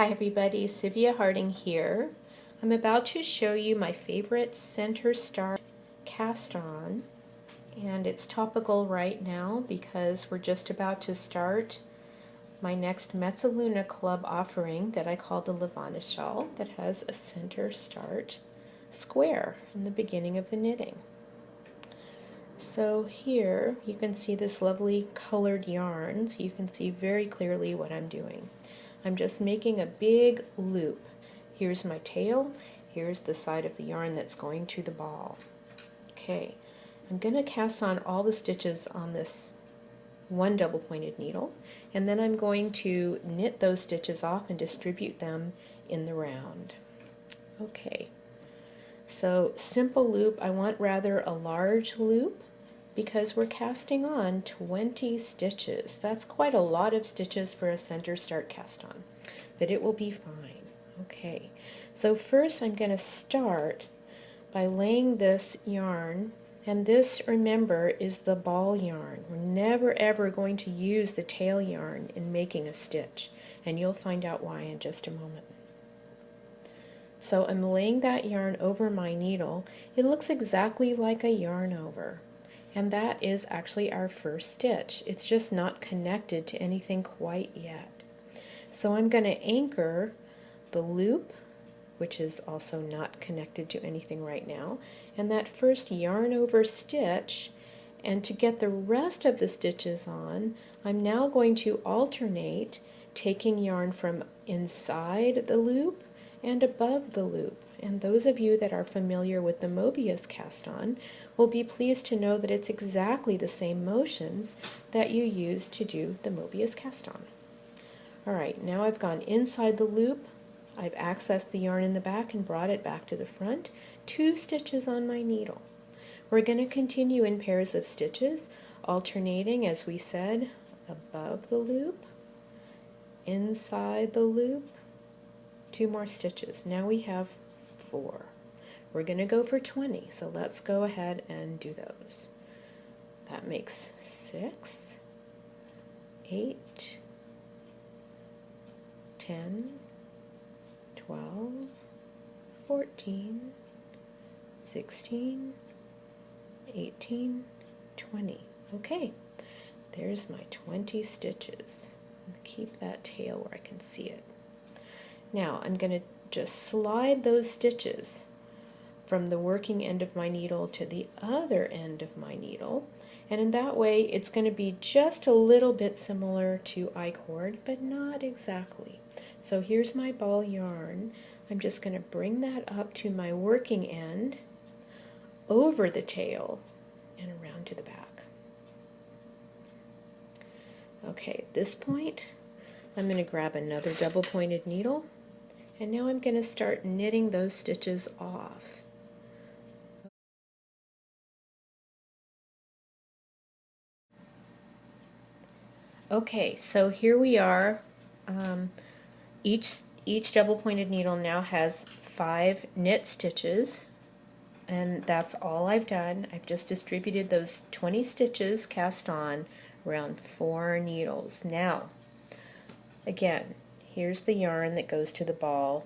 Hi everybody, Sivia Harding here. I'm about to show you my favorite center start cast on, and it's topical right now because we're just about to start my next Mezzaluna Club offering that I call the Levana Shaw, that has a center start square in the beginning of the knitting. So here you can see this lovely colored yarn, so you can see very clearly what I'm doing. I'm just making a big loop. Here's my tail, here's the side of the yarn that's going to the ball. Okay, I'm going to cast on all the stitches on this one double pointed needle, and then I'm going to knit those stitches off and distribute them in the round. Okay, so simple loop. I want rather a large loop because we're casting on 20 stitches. That's quite a lot of stitches for a center start cast on, but it will be fine. Okay, so first I'm going to start by laying this yarn, and this, remember, is the ball yarn. We're never ever going to use the tail yarn in making a stitch, and you'll find out why in just a moment. So I'm laying that yarn over my needle. It looks exactly like a yarn over. And that is actually our first stitch. It's just not connected to anything quite yet. So I'm going to anchor the loop, which is also not connected to anything right now, and that first yarn over stitch. And to get the rest of the stitches on, I'm now going to alternate taking yarn from inside the loop and above the loop. And those of you that are familiar with the Mobius cast on will be pleased to know that it's exactly the same motions that you use to do the Mobius cast on. Alright, now I've gone inside the loop, I've accessed the yarn in the back and brought it back to the front, 2 stitches on my needle. We're going to continue in pairs of stitches, alternating, as we said, above the loop, inside the loop, 2 more stitches. Now we have 4. We're going to go for 20, so let's go ahead and do those. That makes 6, 8, 10, 12, 14, 16, 18, 20. Okay, there's my 20 stitches. Keep that tail where I can see it. Now I'm going to just slide those stitches from the working end of my needle to the other end of my needle, and in that way it's going to be just a little bit similar to I-cord, but not exactly. So here's my ball yarn. I'm just going to bring that up to my working end, over the tail, and around to the back. Okay, at this point I'm going to grab another double pointed needle, and now I'm going to start knitting those stitches off. Okay, so here we are. Each double pointed needle now has 5 knit stitches, and that's all I've done. I've just distributed those 20 stitches cast on around 4 needles. Now, again, here's the yarn that goes to the ball.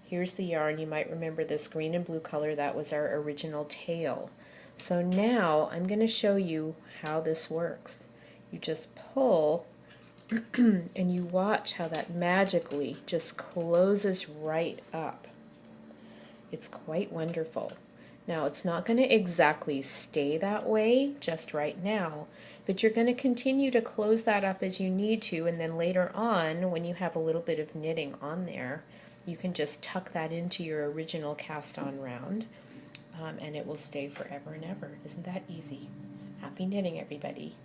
Here's the yarn. You might remember this green and blue color. That was our original tail. So now I'm going to show you how this works. You just pull and you watch how that magically just closes right up. It's quite wonderful. Now it's not going to exactly stay that way just right now, but you're going to continue to close that up as you need to, and then later on, when you have a little bit of knitting on there, you can just tuck that into your original cast on round, and it will stay forever and ever. Isn't that easy? Happy knitting, everybody.